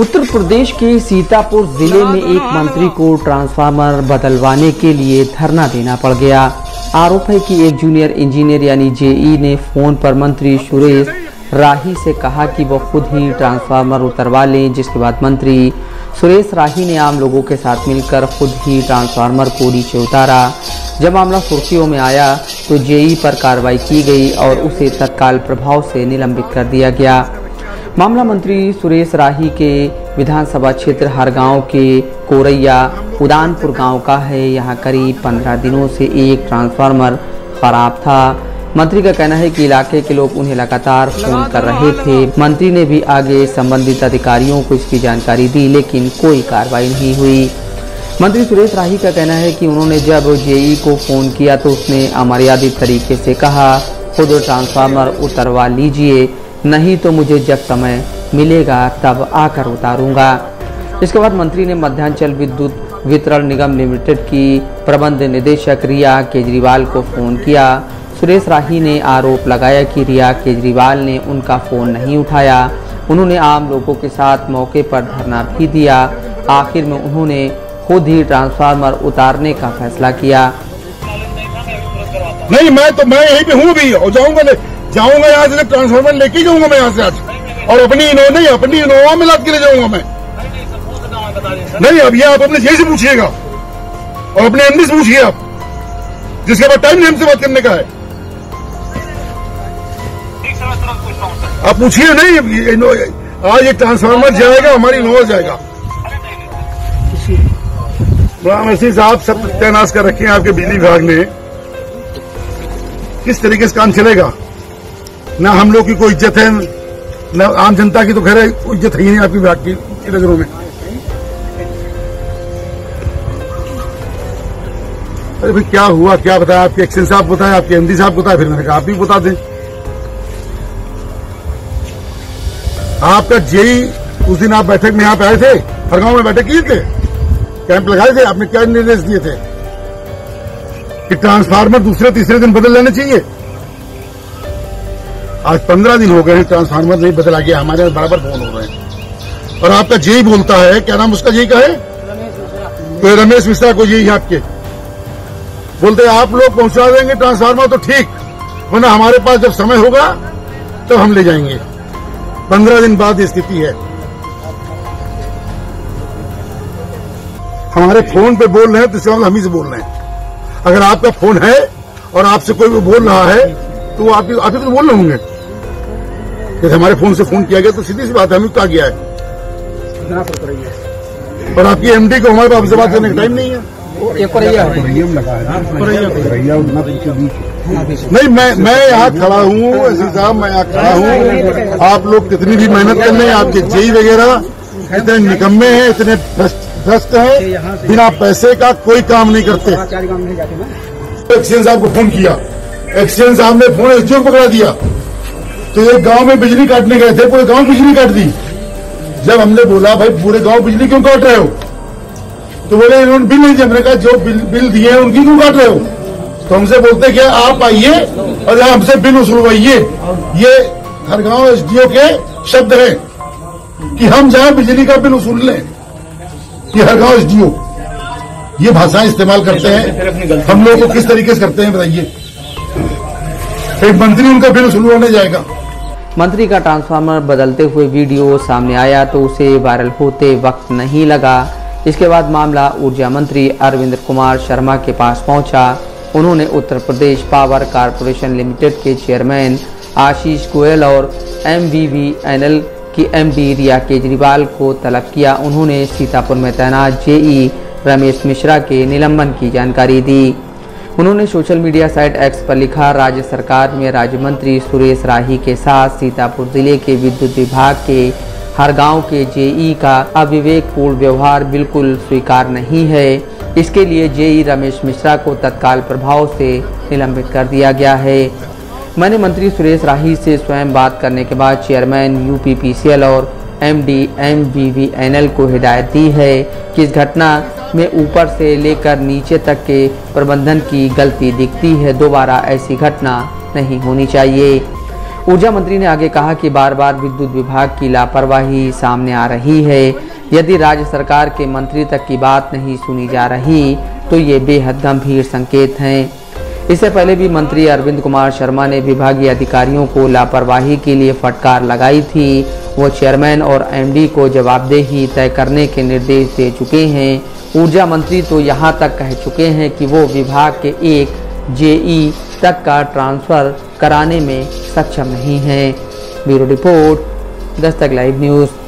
उत्तर प्रदेश के सीतापुर जिले में एक मंत्री को ट्रांसफार्मर बदलवाने के लिए धरना देना पड़ गया। आरोप है कि एक जूनियर इंजीनियर यानी जेई ने फोन पर मंत्री सुरेश राही से कहा कि वो खुद ही ट्रांसफार्मर उतरवा लें, जिसके बाद मंत्री सुरेश राही ने आम लोगों के साथ मिलकर खुद ही ट्रांसफार्मर को नीचे उतारा। जब मामला सुर्खियों में आया तो जेई पर कार्रवाई की गई और उसे तत्काल प्रभाव से निलंबित कर दिया गया। मामला मंत्री सुरेश राही के विधानसभा क्षेत्र हरगांव के कोरैया उदानपुर गांव का है। यहां करीब 15 दिनों से एक ट्रांसफार्मर खराब था। मंत्री का कहना है कि इलाके के लोग उन्हें लगातार फोन कर रहे थे। मंत्री ने भी आगे संबंधित अधिकारियों को इसकी जानकारी दी, लेकिन कोई कार्रवाई नहीं हुई। मंत्री सुरेश राही का कहना है कि उन्होंने जब जेई को फोन किया तो उसने अमर्यादित तरीके से कहा, खुद ट्रांसफार्मर उतरवा लीजिए, नहीं तो मुझे जब समय मिलेगा तब आकर उतारूंगा। इसके बाद मंत्री ने मध्यांचल विद्युत वितरण निगम लिमिटेड की प्रबंध निदेशक रिया केजरीवाल को फोन किया। सुरेश राही ने आरोप लगाया कि रिया केजरीवाल ने उनका फोन नहीं उठाया। उन्होंने आम लोगों के साथ मौके पर धरना भी दिया। आखिर में उन्होंने खुद ही ट्रांसफार्मर उतारने का फैसला किया। नहीं, मैं यहीं पे हूँ भी और जाऊंगा यहाँ से, ट्रांसफार्मर लेके जाऊंगा मैं यहाँ से आज, और अपनी इनोवा में लाद के ले जाऊंगा मैं। नहीं, अब ये आप अपने जेई से पूछिएगा और अपने एमडी से पूछिए आप, जिसके बाद टाइम हमसे बात करने का है। आप पूछिए। नहीं, आज ये ट्रांसफार्मर जाएगा, हमारी इनोवा जाएगा। ऐसे साहब सब तैनात कर रखे हैं आपके बिजली विभाग ने, किस तरीके से काम चलेगा? ना हम लोग की कोई इज्जत है, ना आम जनता की तो खैर इज्जत है ही नहीं आपकी विभाग की नजरों में। अरे भाई क्या हुआ, क्या बताया? आपके एक्शन साहब बताए, आपके एमडी साहब बताए, फिर मैंने कहा आप भी बता दें। आपका जेई उस दिन आप बैठक में यहाँ पे आए थे, हरगांव में बैठक किए थे, कैंप लगाए थे, आपने क्या निर्देश दिए थे कि ट्रांसफार्मर दूसरे तीसरे दिन बदल लेने चाहिए। आज 15 दिन हो गए हैं, ट्रांसफार्मर नहीं बदला गया, हमारे बराबर फोन हो रहे हैं। और आपका जेई बोलता है, क्या नाम उसका जेई का है? तो रमेश मिश्रा को जेई आपके बोलते हैं आप लोग पहुंचा देंगे ट्रांसफार्मर तो ठीक, वरना हमारे पास जब समय होगा तो हम ले जाएंगे। 15 दिन बाद ये स्थिति है। हमारे फोन पे बोल रहे हैं तो इसका मतलब हम ही से बोल रहे हैं। अगर आपका फोन है और आपसे कोई बोल रहा है तो आप ही तो बोल रहे होंगे। जैसे हमारे फोन से फोन किया गया तो सीधी सी बात है, हमें कहा गया है। और आपकी एमडी को हमारे पास से बात करने का टाइम नहीं है। नहीं, मैं यहाँ खड़ा हूँ, ऐसी साहब मैं यहाँ खड़ा हूँ। आप लोग कितनी भी मेहनत कर रहे हैं, आपके जेई वगैरह इतने निकम्मे हैं, इतने भ्रष्ट हैं, बिना पैसे का कोई काम नहीं करते। एक्सीडेंट साहब को फोन किया, एक्सीडेंट साहब ने फोन एसडीओ को पकड़ा दिया, तो एक गांव में बिजली काटने गए थे, पूरे गांव बिजली काट दी। जब हमने बोला भाई पूरे गांव बिजली क्यों काट रहे हो, तो बोले इन्होंने बिल नहीं दिया। मैंने कहा जो बिल दिए हैं उनकी क्यों काट रहे हो? तो हमसे बोलते क्या आप आइए और हमसे बिल वसूलवाइए। ये हरगांव एसडीओ के शब्द है कि हम जाए बिजली का बिल वसूल लें। ये हरगांव एसडीओ ये भाषाएं इस्तेमाल करते हैं, हम लोग को किस तरीके से करते हैं बताइए? एक मंत्री उनका बिल वसूलवाने जाएगा। मंत्री का ट्रांसफार्मर बदलते हुए वीडियो सामने आया तो उसे वायरल होते वक्त नहीं लगा। इसके बाद मामला ऊर्जा मंत्री अरविंद कुमार शर्मा के पास पहुंचा। उन्होंने Uttar Pradesh power corporation limited के चेयरमैन आशीष गोयल और MVVNL की एमडी रिया केजरीवाल को तलब किया। उन्होंने सीतापुर में तैनात जेई रमेश मिश्रा के निलंबन की जानकारी दी। उन्होंने सोशल मीडिया साइट एक्स पर लिखा, राज्य सरकार में राज्य मंत्री सुरेश राही के साथ सीतापुर जिले के विद्युत विभाग के हरगांव के जेई का अविवेकपूर्ण व्यवहार बिल्कुल स्वीकार नहीं है। इसके लिए जेई रमेश मिश्रा को तत्काल प्रभाव से निलंबित कर दिया गया है। मैंने मंत्री सुरेश राही से स्वयं बात करने के बाद चेयरमैन UPPCL और MD MVVNL को हिदायत दी है कि इस घटना में ऊपर से लेकर नीचे तक के प्रबंधन की गलती दिखती है। दोबारा ऐसी घटना नहीं होनी चाहिए। ऊर्जा मंत्री ने आगे कहा कि बार बार विद्युत विभाग की लापरवाही सामने आ रही है। यदि राज्य सरकार के मंत्री तक की बात नहीं सुनी जा रही तो ये बेहद गंभीर संकेत हैं। इससे पहले भी मंत्री अरविंद कुमार शर्मा ने विभागीय अधिकारियों को लापरवाही के लिए फटकार लगाई थी। वो चेयरमैन और एमडी को जवाबदेही तय करने के निर्देश दे चुके हैं। ऊर्जा मंत्री तो यहां तक कह चुके हैं कि वो विभाग के एक जेई तक का ट्रांसफर कराने में सक्षम नहीं है। Bureau report, Dastak live news.